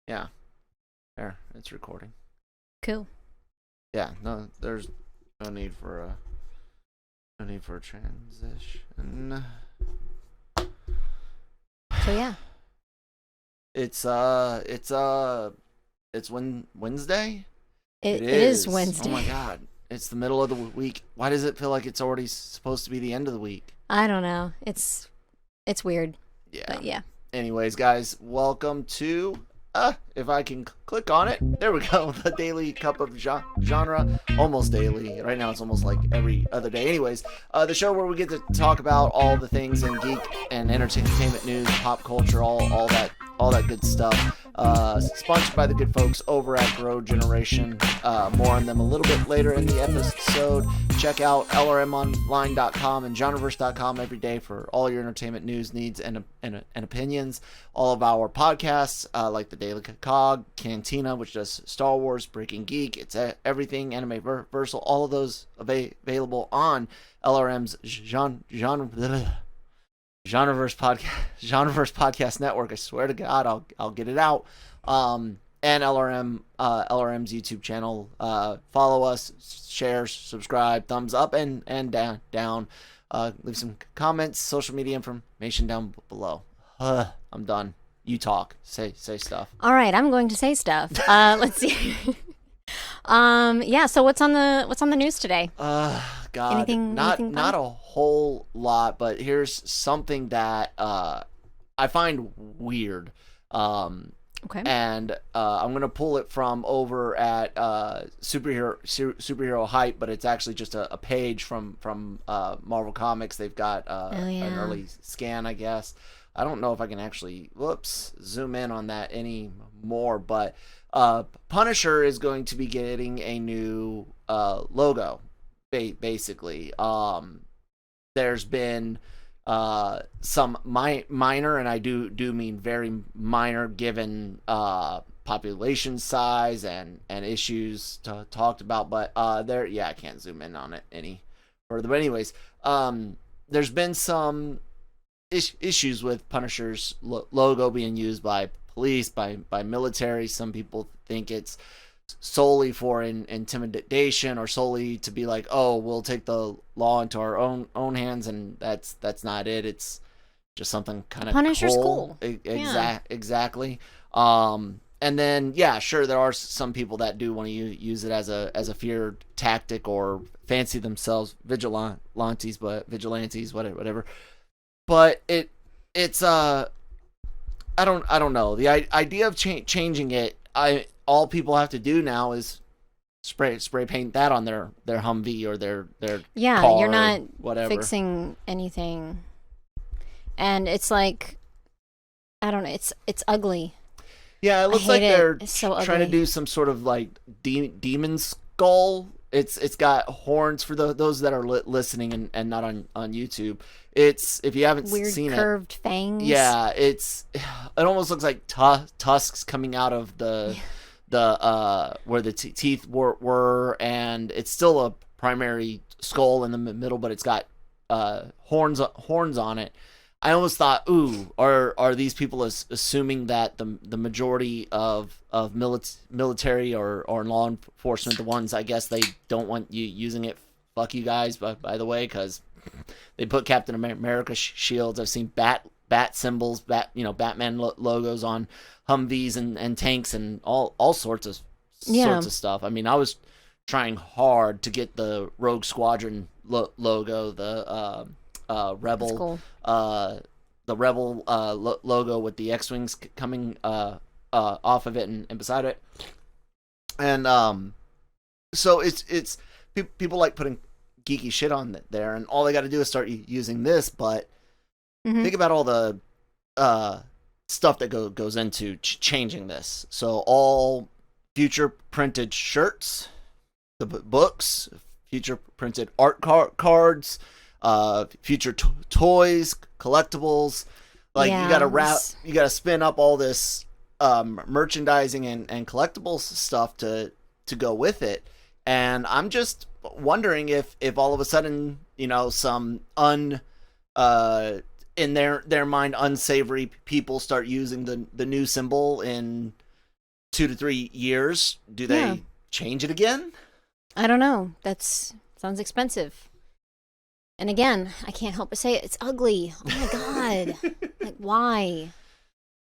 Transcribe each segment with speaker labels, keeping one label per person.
Speaker 1: Yeah. There, it's recording.
Speaker 2: Cool.
Speaker 1: Yeah, no, there's no need for a transition.
Speaker 2: So yeah,
Speaker 1: it's Wednesday.
Speaker 2: it is
Speaker 1: Oh
Speaker 2: Wednesday.
Speaker 1: my god, it's the middle of the week. Why does it feel like it's already supposed to be the end of the week?
Speaker 2: I don't know. It's weird.
Speaker 1: Yeah.
Speaker 2: But yeah.
Speaker 1: Anyways, guys, welcome to if I can click on it, there we go. The daily cup of genre, almost daily. Right now, it's almost like every other day. Anyways, the show where we get to talk about all the things in geek and entertainment news, pop culture, all that good stuff. Sponsored by the good folks over at Grow Generation. More on them a little bit later in the episode. Check out lrmonline.com and genreverse.com every day for all your entertainment news, needs, and opinions. All of our podcasts, like the Daily COG, Cantina, which does Star Wars, Breaking Geek, it's everything, Anime Versal, all of those available on LRM's Genreverse Podcast Network. I swear to God, I'll get it out. And LRM's YouTube channel. Follow us, share, subscribe, thumbs up and down. Leave some comments, social media information down below. I'm done. You talk. Say stuff.
Speaker 2: All right, I'm going to say stuff. Let's see. Yeah. So what's on the news today?
Speaker 1: God,
Speaker 2: Anything
Speaker 1: not a whole lot, but here's something that I find weird.
Speaker 2: Okay.
Speaker 1: And I'm gonna pull it from over at superhero hype, but it's actually just a page from Marvel Comics. They've got an early scan, I guess. I don't know if I can actually zoom in on that anymore, but Punisher is going to be getting a new logo. Basically, there's been some minor, and I do mean very minor, given population size and issues talked about, but I can't zoom in on it any further. But anyways, there's been some issues with Punisher's logo being used by police, by military. Some people think it's solely for intimidation, or solely to be like, oh, we'll take the law into our own hands, and that's not it. It's just something kind of
Speaker 2: Punisher's cool.
Speaker 1: Exactly. And then sure, there are some people that do want to use it as a fear tactic, or fancy themselves vigilantes, whatever. But it's I don't know. The idea of changing it, all people have to do now is spray paint that on their Humvee or their car,
Speaker 2: you're not
Speaker 1: whatever,
Speaker 2: fixing anything, and it's like, I don't know, it's ugly.
Speaker 1: Yeah, it looks like they're
Speaker 2: so
Speaker 1: trying to do some sort of like demon skull. It's got horns for those that are listening and not on YouTube. It's, if you haven't seen it,
Speaker 2: curved fangs.
Speaker 1: Yeah, it almost looks like tusks coming out of the where the teeth were, and it's still a primary skull in the middle, but it's got horns on it. I almost thought, ooh, are these people assuming that the majority of military or law enforcement, the ones, I guess, they don't want you using it? Fuck you guys, by the way, because they put Captain America shields. I've seen bat symbols, Batman logos on Humvees and tanks and all sorts of stuff. I mean, I was trying hard to get the Rogue Squadron logo, the Rebel,
Speaker 2: cool.
Speaker 1: The Rebel logo with the X-wings coming off of it and beside it, and so it's people like putting geeky shit on there, and all they got to do is start using this. But think about all the stuff that goes into changing this. So all future printed shirts, the books, future printed art cards, future toys, collectibles. Like, you gotta spin up all this merchandising and collectibles stuff to go with it. And I'm just wondering if all of a sudden, some in their mind unsavory people start using the new symbol in 2 to 3 years, do they change it again?
Speaker 2: I don't know. Sounds expensive. And again, I can't help but say it. It's ugly. Oh my god! Like, why?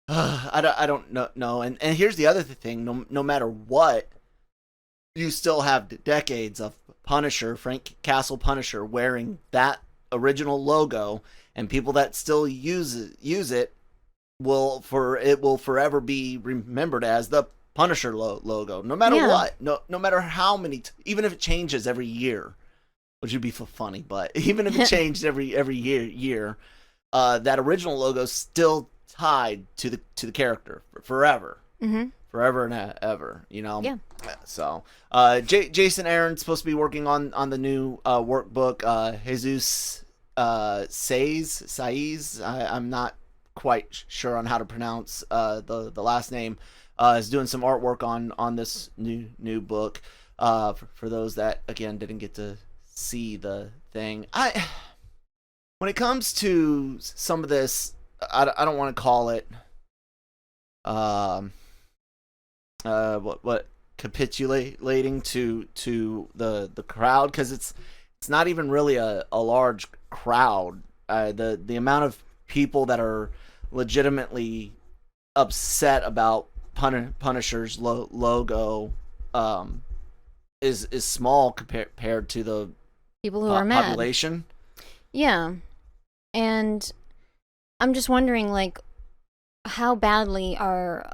Speaker 1: I don't know. And here's the other thing. No matter what, you still have decades of Punisher, Frank Castle Punisher, wearing that original logo, and people that still use it will forever be remembered as the Punisher logo. No matter what. No matter how many. Even if it changes every year. Which would be funny, but even if it changed every year, that original logo is still tied to the character forever, forever and ever. You know.
Speaker 2: Yeah.
Speaker 1: So, Jason Aaron's supposed to be working on the new workbook. Jesus Saiz. I'm not quite sure on how to pronounce the last name. Is doing some artwork on this new book. For those that again didn't get to see the thing, when it comes to some of this, I don't want to call it what capitulating to the crowd, because it's not even really a large crowd. The amount of people that are legitimately upset about Punisher's logo is small compared to the
Speaker 2: people who are mad
Speaker 1: population.
Speaker 2: Yeah. And I'm just wondering, like, how badly are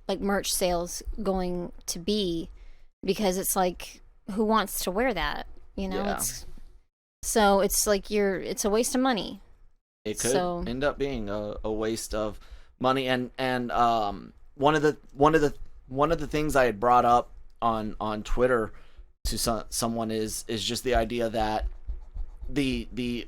Speaker 2: like merch sales going to be, because it's like, who wants to wear that, you know?
Speaker 1: Yeah.
Speaker 2: It's like it's a waste of money.
Speaker 1: It could end up being a waste of money, and one of the things I had brought up on Twitter to someone is just the idea that the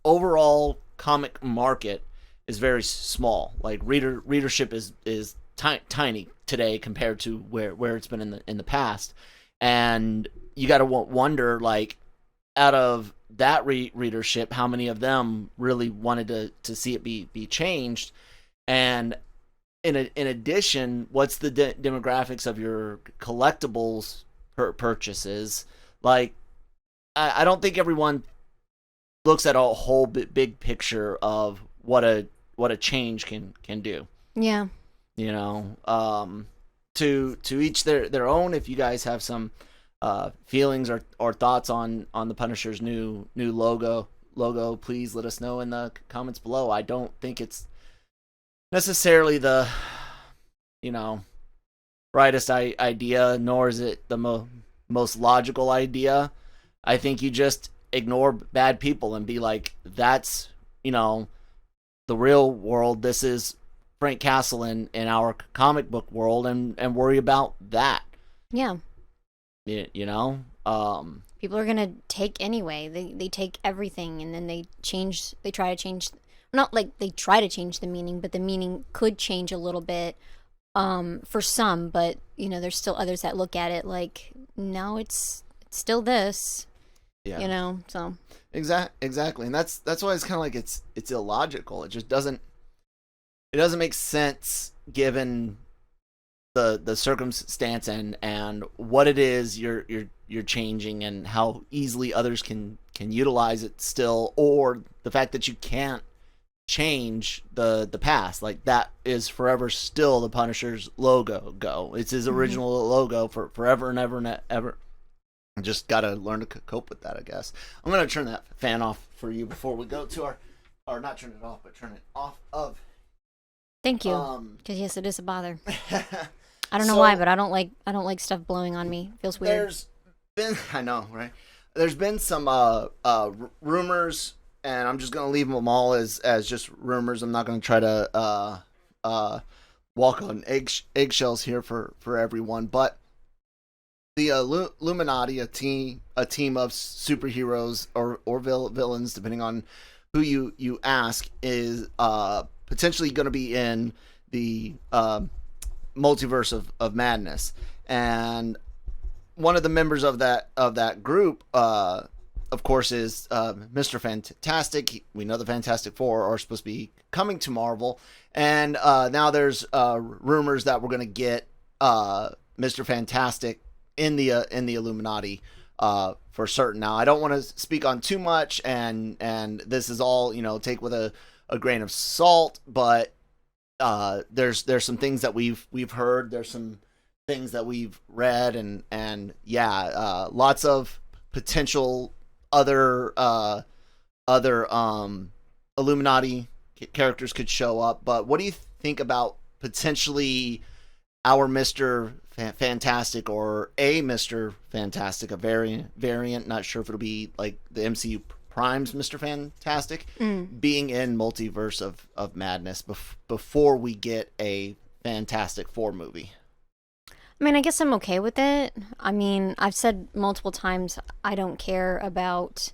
Speaker 1: overall comic market is very small. Like readership is tiny today compared to where it's been in the past, and you got to wonder, like, out of that readership, how many of them really wanted to see it be changed, and in addition, what's the demographics of your collectibles purchases? Like, I don't think everyone looks at a whole big picture of what a change can do.
Speaker 2: Yeah.
Speaker 1: You know, to each their own. If you guys have some feelings or thoughts on the Punisher's new logo, please let us know in the comments below. I don't think it's necessarily the brightest idea, nor is it the most logical idea. I think you just ignore bad people and be like, that's the real world. This is Frank Castle in our comic book world, and worry about that.
Speaker 2: Yeah.
Speaker 1: You know,
Speaker 2: people are gonna take anyway. They take everything, and then they try to change. Not like they try to change the meaning, but the meaning could change a little bit for some. But there's still others that look at it like, no, it's still this.
Speaker 1: Yeah.
Speaker 2: So
Speaker 1: exactly, and that's why it's kind of like it's illogical. It just doesn't make sense given the circumstance and what it is you're changing, and how easily others can utilize it still, or the fact that you can't change the past. Like, that is forever still the Punisher's logo. It's his original logo for forever and ever and ever. I just gotta learn to cope with that, I guess. I'm gonna turn that fan off for you before we go to or not turn it off, but turn it off of.
Speaker 2: Thank you. Because yes, it is a bother. I don't know why, but I don't like stuff blowing on me. It feels weird.
Speaker 1: I know, right? There's been some rumors, and I'm just gonna leave them all as just rumors. I'm not gonna try to walk on eggshells here for everyone, but the Illuminati, a team of superheroes or villains, depending on who you ask, is potentially going to be in the Multiverse of Madness, and one of the members of that group of course, is Mr. Fantastic. We know the Fantastic Four are supposed to be coming to Marvel, and now there's rumors that we're going to get Mr. Fantastic in the Illuminati for certain. Now, I don't want to speak on too much, and this is all, take with a grain of salt, but there's some things that we've heard. There's some things that we've read, and lots of potential other Illuminati characters could show up. But what do you think about potentially our Mr. Fantastic, or a Mr. Fantastic, a variant, not sure if it'll be like the MCU Prime's Mr. Fantastic, being in Multiverse of Madness before we get a Fantastic Four movie?
Speaker 2: I mean, I guess I'm okay with it. I mean, I've said multiple times I don't care about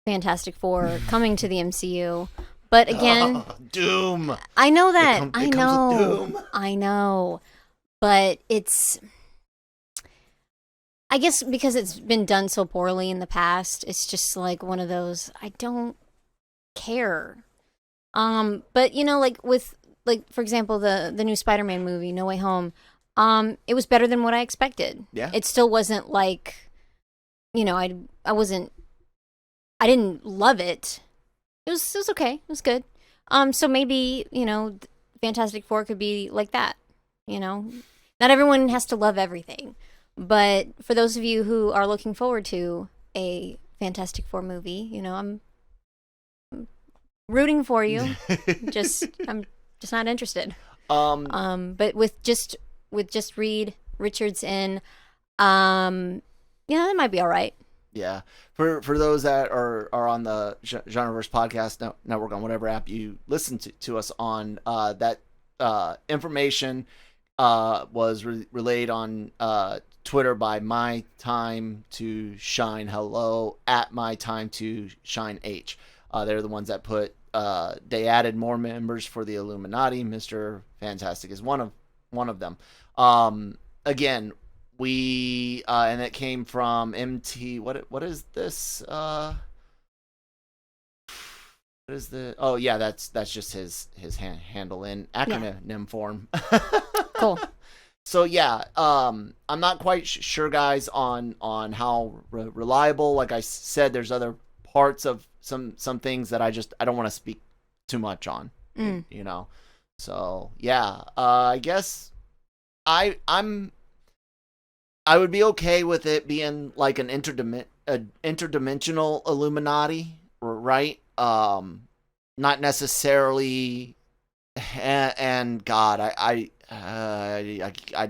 Speaker 2: Fantastic Four coming to the MCU. But again,
Speaker 1: Doom.
Speaker 2: I know that.
Speaker 1: It comes with Doom.
Speaker 2: I know. But it's, I guess because it's been done so poorly in the past, it's just like one of those, I don't care. But like with, like, for example, the new Spider-Man movie, No Way Home, it was better than what I expected.
Speaker 1: Yeah.
Speaker 2: It still wasn't like, I didn't love it. It was okay. It was good. So maybe, Fantastic Four could be like that, Not everyone has to love everything. But for those of you who are looking forward to a Fantastic Four movie, I'm rooting for you. I'm just not interested. But with just Reed Richards in, that might be all right.
Speaker 1: Yeah, for those that are on the Genreverse podcast network, on whatever app you listen to us on, that information was relayed on Twitter by My Time to Shine Hello at My Time to Shine H. They're the ones that put they added more members for the Illuminati. Mr. Fantastic is one of them. Again, we and it came from MT. What is this? What is the? Oh yeah, that's just his handle in acronym form.
Speaker 2: Cool.
Speaker 1: So yeah, I'm not quite sure, guys, on how reliable. Like I said, there's other parts of some things that I don't want to speak too much on. So yeah, I guess I would be okay with it being like an interdimensional Illuminati, right? Not necessarily. And God, I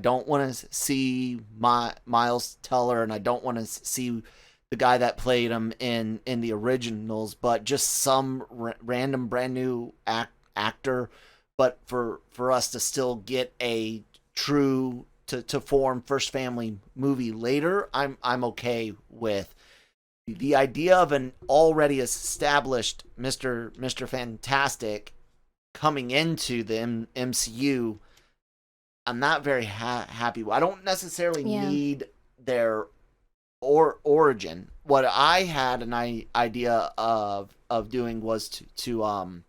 Speaker 1: don't want to see Miles Teller, and I don't want to see the guy that played him in the originals, but just some random brand new actor. But for us to still get a true to form first family movie later, I'm okay with. The idea of an already established Mr. Fantastic coming into the MCU, I'm not very happy. I don't necessarily need their origin. What I had an idea of doing was to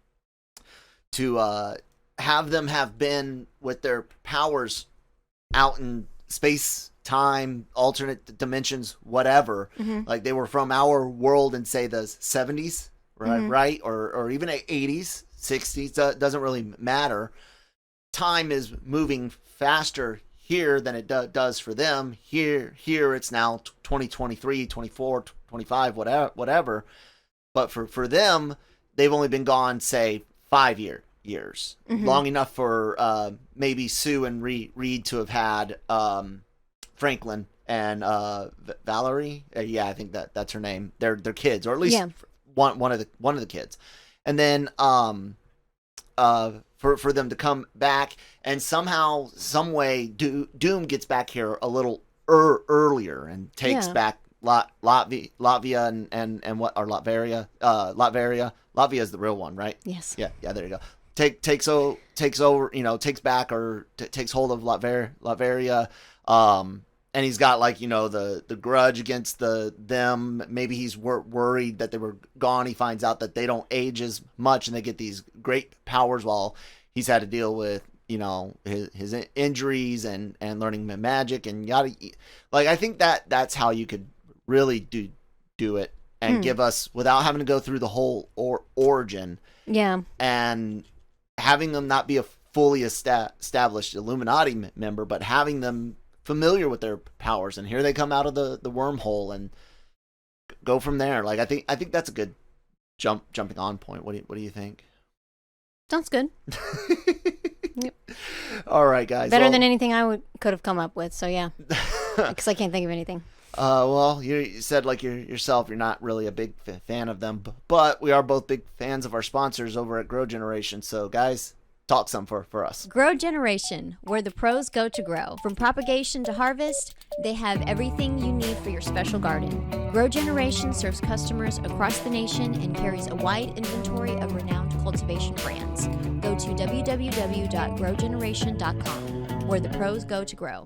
Speaker 1: have them have been with their powers out in space, time, alternate dimensions, whatever. Mm-hmm. Like they were from our world in, say, the 70s, right? Mm-hmm. Right? Or even 80s, 60s, doesn't really matter. Time is moving faster here than it does for them. Here it's now 2023, 24, 25, whatever. But for them, they've only been gone, say, 5 years. Mm-hmm. Long enough for maybe Sue and Reed to have had Franklin and Valerie. Yeah, I think that's her name. They're kids, or at least one of the kids. And then for them to come back, and somehow, some way, Doom gets back here a little earlier and takes back Latvia and what, or Latveria. Latvia is the real one, right?
Speaker 2: Yes.
Speaker 1: Yeah. There you go. Takes over, takes back or takes hold of Latveria, and he's got like, you know, the grudge against them. Maybe he's worried that they were gone. He finds out that they don't age as much and they get these great powers while he's had to deal with, you know, his injuries and learning magic and yada. Like, I think that's how you could really do it and give us, without having to go through the whole origin.
Speaker 2: Yeah.
Speaker 1: And having them not be a fully established Illuminati member, but having them familiar with their powers, and here they come out of the wormhole and go from there. Like, I think that's a good jumping on point. What do you think?
Speaker 2: Sounds good. Yep.
Speaker 1: All right, guys.
Speaker 2: Better than anything I could have come up with. So yeah, because I can't think of anything.
Speaker 1: Well, you said like yourself, you're not really a big fan of them, but we are both big fans of our sponsors over at Grow Generation. So, guys, talk some for us.
Speaker 3: Grow Generation, where the pros go to grow. From propagation to harvest, they have everything you need for your special garden. Grow Generation serves customers across the nation and carries a wide inventory of renowned cultivation brands. Go to www.growgeneration.com, where the pros go to grow.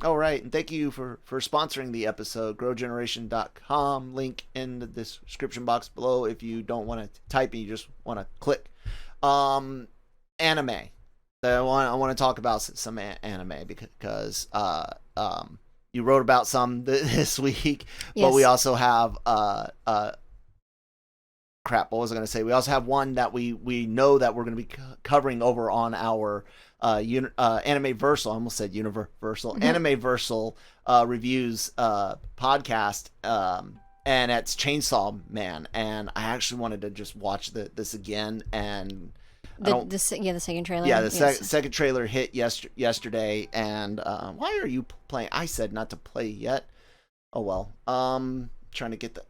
Speaker 1: All right, and thank you for sponsoring the episode. growgeneration.com, link in the description box below if you don't want to type and you just want to click. Anime. I want to talk about some anime because you wrote about some this week,
Speaker 2: Yes.
Speaker 1: but we also have crap. What was I going to say? We also have one that we know that we're going to be covering over on our Animeversal. I almost said Universal. Animeversal reviews podcast. And it's Chainsaw Man, and I actually wanted to just watch this again. And
Speaker 2: The second trailer.
Speaker 1: yeah, the second trailer hit yesterday. And why are you playing? I said not to play yet. Oh well. Trying to get the.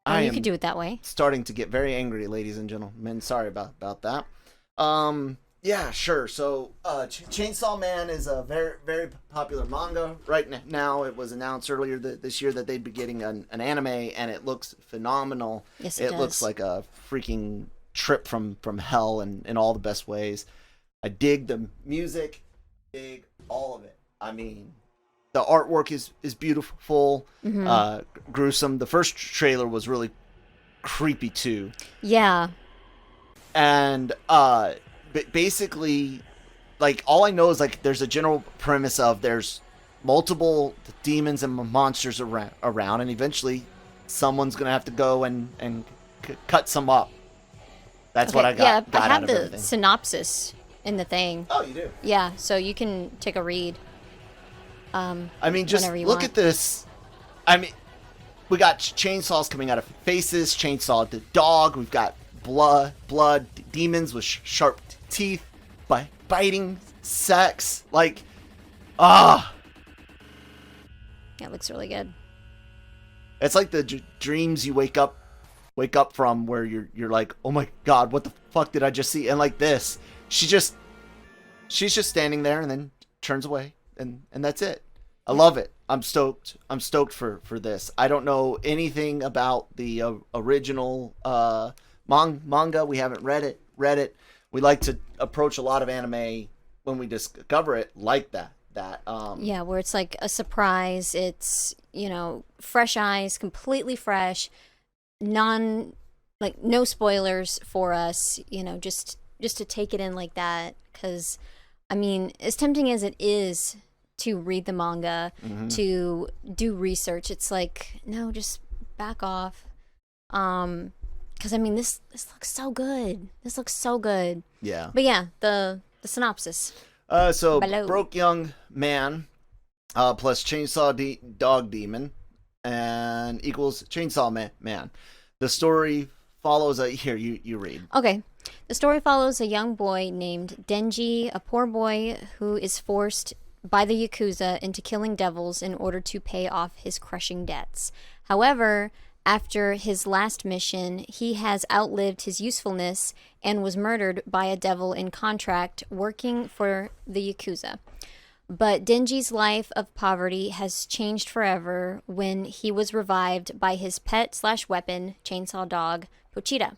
Speaker 2: Oh, you could do it that way.
Speaker 1: Starting to get very angry, ladies and gentlemen. Sorry about that. Yeah, sure. So, Chainsaw Man is a very, very popular manga right now. It was announced earlier this year that they'd be getting an anime, and it looks phenomenal.
Speaker 2: Yes, it does.
Speaker 1: Looks like a freaking trip from hell in all the best ways. I dig the music, dig all of it. I mean, the artwork is beautiful, gruesome. The first trailer was really creepy too.
Speaker 2: Yeah.
Speaker 1: And basically, like, all I know is like there's a general premise of there's multiple demons and monsters around, and eventually someone's gonna have to go and cut some up. That's what I got.
Speaker 2: Yeah,
Speaker 1: got
Speaker 2: I
Speaker 1: out
Speaker 2: have
Speaker 1: of
Speaker 2: the
Speaker 1: everything.
Speaker 2: synopsis in the thing.
Speaker 1: Oh, you do?
Speaker 2: Yeah, so you can take a read.
Speaker 1: I mean, just
Speaker 2: whenever you
Speaker 1: look
Speaker 2: want.
Speaker 1: at this. I mean, we got chainsaws coming out of faces, chainsaw the dog. We've got blood, demons with sharp teeth, biting, sex. Like,
Speaker 2: Yeah, it looks really good.
Speaker 1: it's like the dreams you wake up from, where you're like, oh my god, what the fuck did I just see? And like this, she's just standing there and then turns away, and that's it. I love it. I'm stoked for this. I don't know anything about the original manga. We haven't read it. We like to approach a lot of anime when we discover it like that.
Speaker 2: Yeah, where it's like a surprise. It's, fresh eyes, completely fresh, no spoilers for us, just to take it in like that. Because, I mean, as tempting as it is to read the manga, to do research, it's like, no, just back off. Because, I mean, this looks so good. This looks so good.
Speaker 1: Yeah.
Speaker 2: But yeah, the synopsis.
Speaker 1: So
Speaker 2: Below.
Speaker 1: broke young man plus chainsaw dog demon and equals chainsaw man. The story follows here you read.
Speaker 2: Okay. The story follows a young boy named Denji, a poor boy who is forced by the Yakuza into killing devils in order to pay off his crushing debts. However, after his last mission, he has outlived his usefulness and was murdered by a devil in contract working for the Yakuza. But Denji's life of poverty has changed forever when he was revived by his pet/weapon, chainsaw dog, Pochita.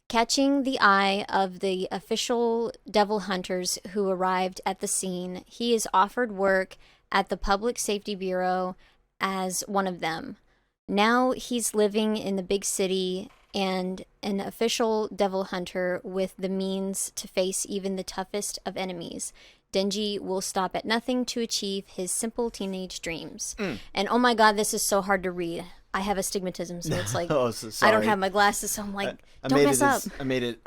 Speaker 2: Catching the eye of the official devil hunters who arrived at the scene, he is offered work at the Public Safety Bureau as one of them. Now he's living in the big city and an official devil hunter with the means to face even the toughest of enemies. Denji will stop at nothing to achieve his simple teenage dreams. And oh my god, this is so hard to read. I have astigmatism, so it's like I don't have my glasses, so I'm like, don't mess up.
Speaker 1: I made it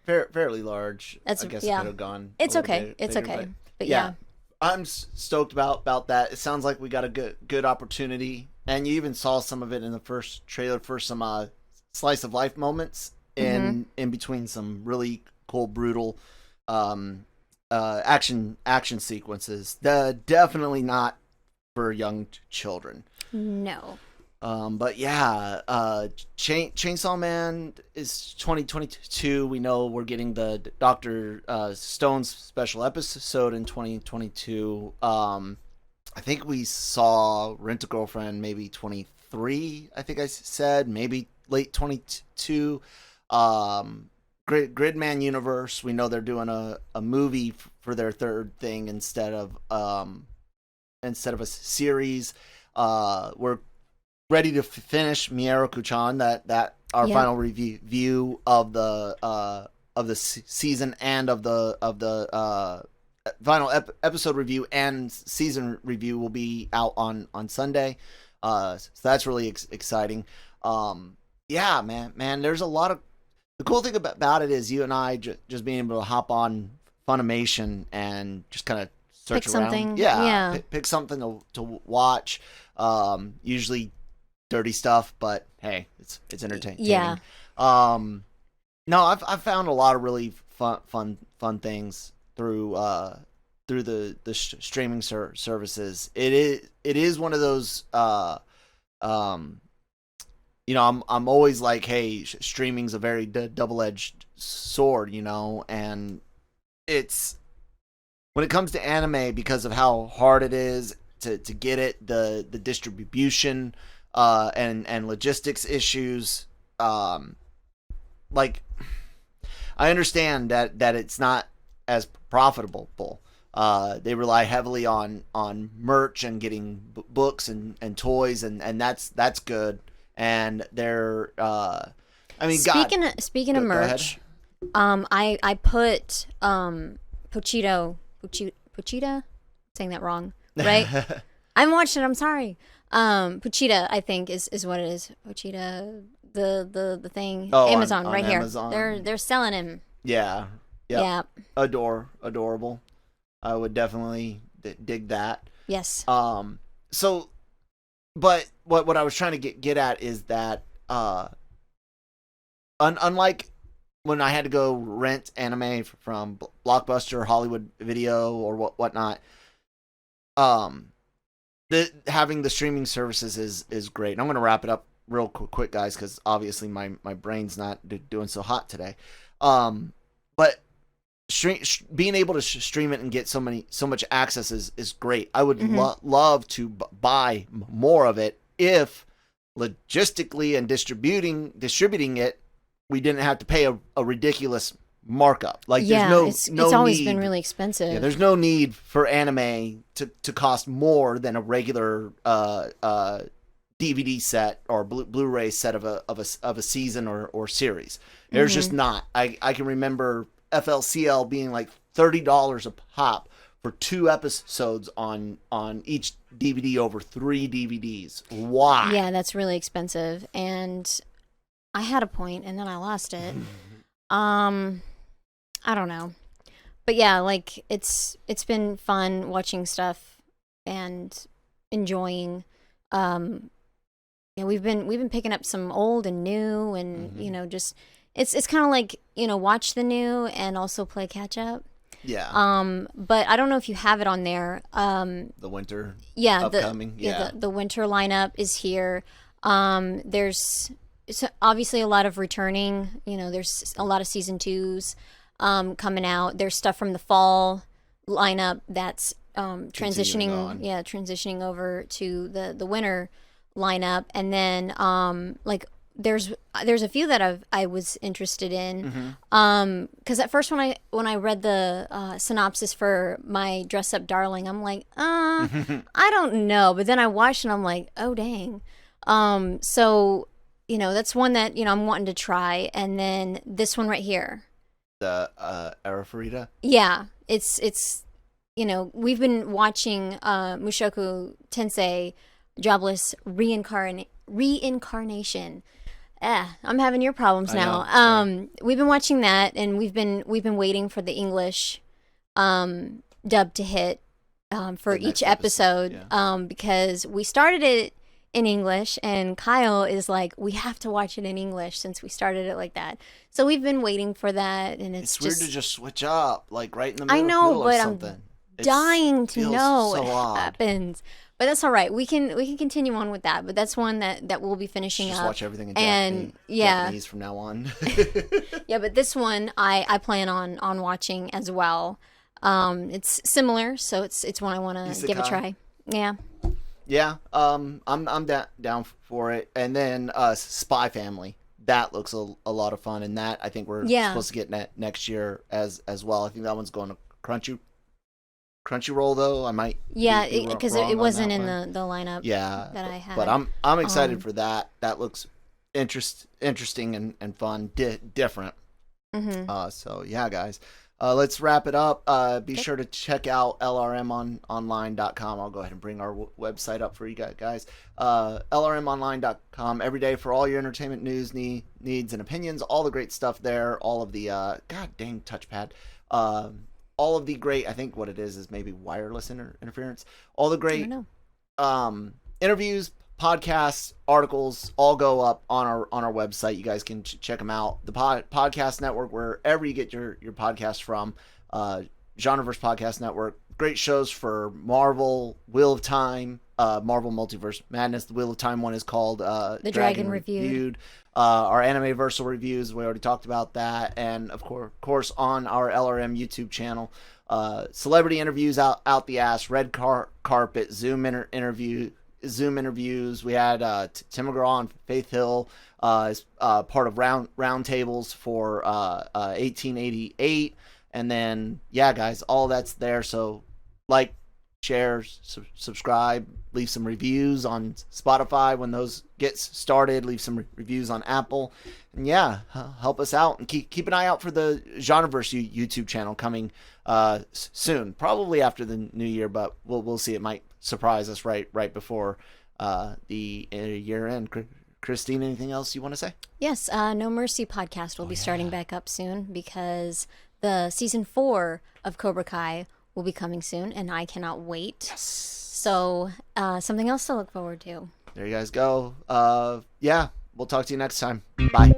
Speaker 1: fairly large. I guess it could have gone.
Speaker 2: It's okay. It's
Speaker 1: bigger,
Speaker 2: okay. But yeah.
Speaker 1: I'm stoked about that. It sounds like we got a good opportunity, and you even saw some of it in the first trailer for some slice of life moments in between some really cool, brutal action sequences. Definitely not for young children.
Speaker 2: No.
Speaker 1: But yeah, Chainsaw Man is 2022. We know we're getting the Dr. Stone's special episode in 2022. I think we saw Rent-A-Girlfriend maybe 23, I think I said, maybe late 22. Gridman Universe, we know they're doing a movie for their third thing instead of a series. We're ready to finish Miyaruku-chan, that our final review of the season and of the final episode review and season review will be out on Sunday. So that's really exciting. Yeah, man, there's a lot of. The cool thing about it is you and I just being able to hop on Funimation and just kind of search
Speaker 2: pick
Speaker 1: around.
Speaker 2: Something.
Speaker 1: Yeah. Pick something to watch. Usually dirty stuff, but hey, it's entertaining.
Speaker 2: Yeah.
Speaker 1: No, I've found a lot of really fun things through the streaming services. It is one of those I'm always like, hey, streaming's a very double-edged sword, and it's when it comes to anime, because of how hard it is to get it, the distribution and logistics issues, like I understand that it's not as profitable. They rely heavily on merch and getting books and toys, and that's good. And they're
Speaker 2: speaking of merch, I put Pochita, saying that wrong, right? I haven't watched it, I'm sorry. Pochita, I think is what it is. Pochita, the thing. Amazon, on right Amazon. Here. They're selling him.
Speaker 1: Yeah.
Speaker 2: Yep.
Speaker 1: Yeah. Adorable. I would definitely dig that.
Speaker 2: Yes.
Speaker 1: So, but what I was trying to get at is that unlike when I had to go rent anime from Blockbuster, Hollywood Video, or whatnot, having the streaming services is great. And I'm going to wrap it up real quick, guys, because obviously my brain's not doing so hot today. But being able to stream it and get so much access is great. I would love to buy more of it if logistically and distributing it, we didn't have to pay a ridiculous markup. Like there's no
Speaker 2: it's always
Speaker 1: need,
Speaker 2: been really expensive.
Speaker 1: Yeah, there's no need for anime to cost more than a regular DVD set or Blu-ray set of a season or series. There's just not. I can remember FLCL being like $30 a pop for 2 episodes on each DVD over 3 DVDs. Why?
Speaker 2: Yeah, that's really expensive. And I had a point and then I lost it. I don't know. But yeah, like it's been fun watching stuff and enjoying. We've been picking up some old and new, and just it's kind of like watch the new and also play catch up.
Speaker 1: Yeah.
Speaker 2: But I don't know if you have it on there.
Speaker 1: The winter.
Speaker 2: Yeah.
Speaker 1: Upcoming.
Speaker 2: The winter lineup is here. There's obviously a lot of returning. There's a lot of season 2s coming out. There's stuff from the fall lineup that's transitioning over to the winter lineup, and then like there's a few that I was interested in.
Speaker 1: Mm-hmm.
Speaker 2: Because at first when I read the synopsis for My Dress Up Darling, I'm like, I don't know. But then I watched and I'm like, oh dang. So that's one that I'm wanting to try, and then this one right here.
Speaker 1: The Arafurita.
Speaker 2: Yeah, it's we've been watching Mushoku Tensei Jobless Reincarnation. I'm having your problems now. We've been watching that, and we've been waiting for the English dub to hit for each episode, because we started it in English, and Kyle is like, we have to watch it in English since we started it like that. So we've been waiting for that, and it's
Speaker 1: weird to just switch up like right in the middle.
Speaker 2: I know,
Speaker 1: middle
Speaker 2: but
Speaker 1: of something.
Speaker 2: I'm dying to know
Speaker 1: so
Speaker 2: what
Speaker 1: odd.
Speaker 2: happens. But that's all right. We can continue on with that. But that's one that we'll be finishing
Speaker 1: just
Speaker 2: up.
Speaker 1: Watch everything in Japanese from now on.
Speaker 2: Yeah, but this one I plan on watching as well. It's similar, so it's one I want to give a try. Yeah.
Speaker 1: Yeah. I'm down for it. And then Spy Family. That looks a lot of fun, and that I think we're supposed to get next year as well. I think that one's going to Crunchyroll though. I might
Speaker 2: because it wasn't in the lineup that I had.
Speaker 1: But I'm excited for that. That looks interesting and fun, different.
Speaker 2: Mm-hmm.
Speaker 1: So yeah, guys, let's wrap it up. Be sure to check out lrmonline.com. I'll go ahead and bring our website up for you guys. lrmonline.com, every day for all your entertainment news, needs and opinions, all the great stuff there, all of the god dang touchpad, all of the great, I think what it is maybe wireless interference, all the great interviews, podcasts, articles, all go up on our website. You guys can check them out. The podcast network, wherever you get your podcast from, Genreverse Podcast Network. Great shows for Marvel, Wheel of Time, Marvel Multiverse of Madness. The Wheel of Time one is called
Speaker 2: The Dragon Reviewed.
Speaker 1: Our Animeversal reviews, we already talked about that. And of course on our LRM YouTube channel, celebrity interviews out the ass, red carpet, Zoom interviews. We had Tim McGraw and Faith Hill as part of round tables for 1888. And then, yeah, guys, all that's there. So like, share, subscribe, leave some reviews on Spotify when those get started. Leave some reviews on Apple. And yeah, help us out. And keep an eye out for the Genreverse YouTube channel coming soon. Probably after the new year, but we'll see. It might surprise us right before the year end. Christine, anything else you want to say?
Speaker 2: Yes, No Mercy podcast will be starting back up soon, because the season 4 of Cobra Kai will be coming soon, and I cannot wait.
Speaker 1: Yes.
Speaker 2: So something else to look forward to.
Speaker 1: There you guys go. Yeah, we'll talk to you next time. Bye.